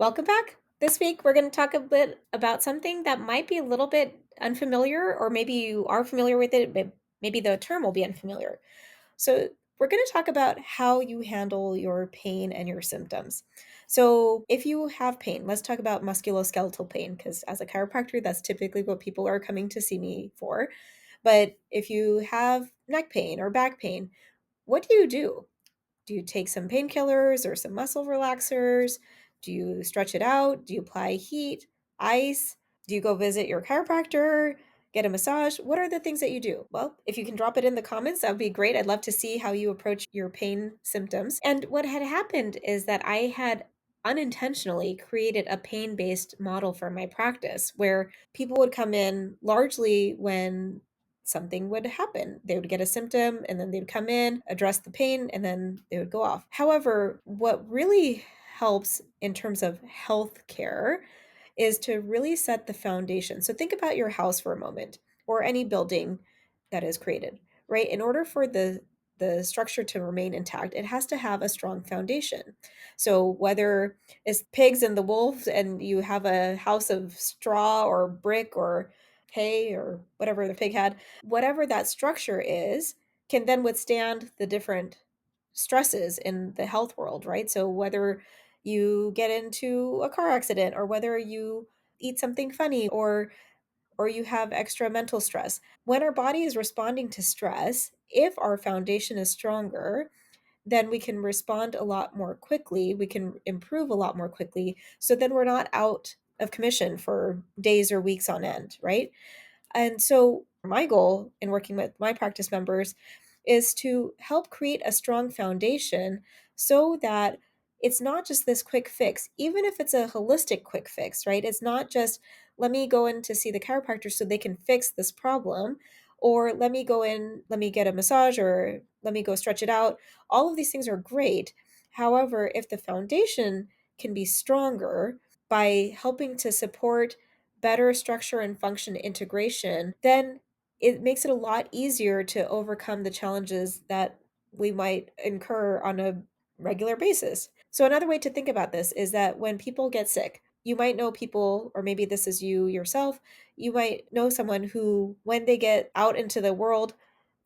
Welcome back. This week, we're going to talk a bit about something that might be a little bit unfamiliar, or maybe you are familiar with it, but maybe the term will be unfamiliar. So, we're going to talk about how you handle your pain and your symptoms. So, if you have pain, let's talk about musculoskeletal pain, because as a chiropractor, that's typically what people are coming to see me for. But if you have neck pain or back pain, what do you do? Do you take some painkillers or some muscle relaxers? Do you stretch it out? Do you apply heat, ice? Do you go visit your chiropractor, get a massage? What are the things that you do? Well, if you can drop it in the comments, that would be great. I'd love to see how you approach your pain symptoms. And what had happened is that I had unintentionally created a pain based model for my practice where people would come in largely when something would happen. They would get a symptom and then they'd come in, address the pain, and then they would go off. However, what really helps in terms of health care is to really set the foundation. So think about your house for a moment or any building that is created, right? In order for the structure to remain intact, it has to have a strong foundation. So whether it's pigs and the wolves and you have a house of straw or brick or hay or whatever the pig had, whatever that structure is can then withstand the different stresses in the health world, right? So whether you get into a car accident or whether you eat something funny or you have extra mental stress. When our body is responding to stress, if our foundation is stronger, then we can respond a lot more quickly. We can improve a lot more quickly. So then we're not out of commission for days or weeks on end, right? And so, my goal in working with my practice members is to help create a strong foundation so that it's not just this quick fix, even if it's a holistic quick fix, right? It's not just let me go in to see the chiropractor so they can fix this problem, or let me go in, let me get a massage, or let me go stretch it out. All of these things are great. However, if the foundation can be stronger by helping to support better structure and function integration, then it makes it a lot easier to overcome the challenges that we might incur on a regular basis. So, another way to think about this is that when people get sick, you might know people, or maybe this is you yourself, you might know someone who, when they get out into the world,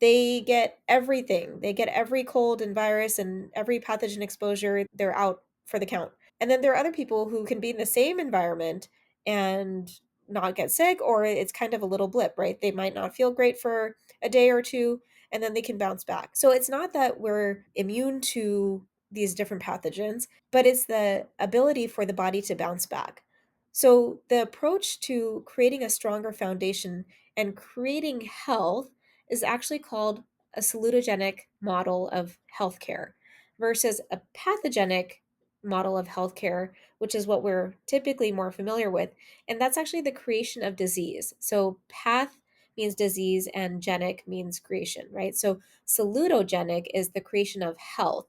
they get everything. They get every cold and virus and every pathogen exposure. They're out for the count. And then there are other people who can be in the same environment and not get sick, or it's kind of a little blip, right? They might not feel great for a day or two and then they can bounce back. So it's not that we're immune to these different pathogens, but it's the ability for the body to bounce back. So the approach to creating a stronger foundation and creating health is actually called a salutogenic model of healthcare versus a pathogenic model of healthcare, which is what we're typically more familiar with. And that's actually the creation of disease. So path means disease and genic means creation, right? So salutogenic is the creation of health.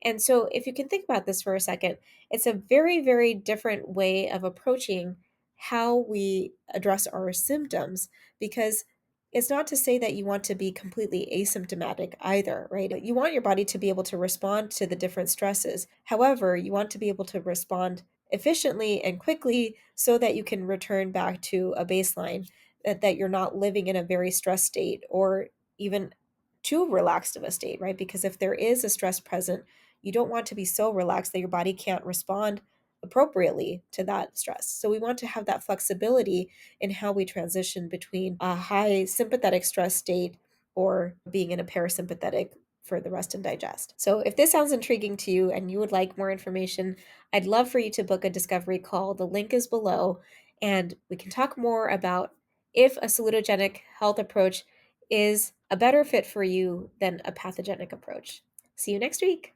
And so, if you can think about this for a second, it's a very, very different way of approaching how we address our symptoms because it's not to say that you want to be completely asymptomatic either, right? You want your body to be able to respond to the different stresses. However, you want to be able to respond efficiently and quickly so that you can return back to a baseline, that you're not living in a very stressed state or even too relaxed of a state, right? Because if there is a stress present, you don't want to be so relaxed that your body can't respond appropriately to that stress. So we want to have that flexibility in how we transition between a high sympathetic stress state or being in a parasympathetic for the rest and digest. So if this sounds intriguing to you and you would like more information, I'd love for you to book a discovery call. The link is below and we can talk more about if a salutogenic health approach is a better fit for you than a pathogenic approach. See you next week.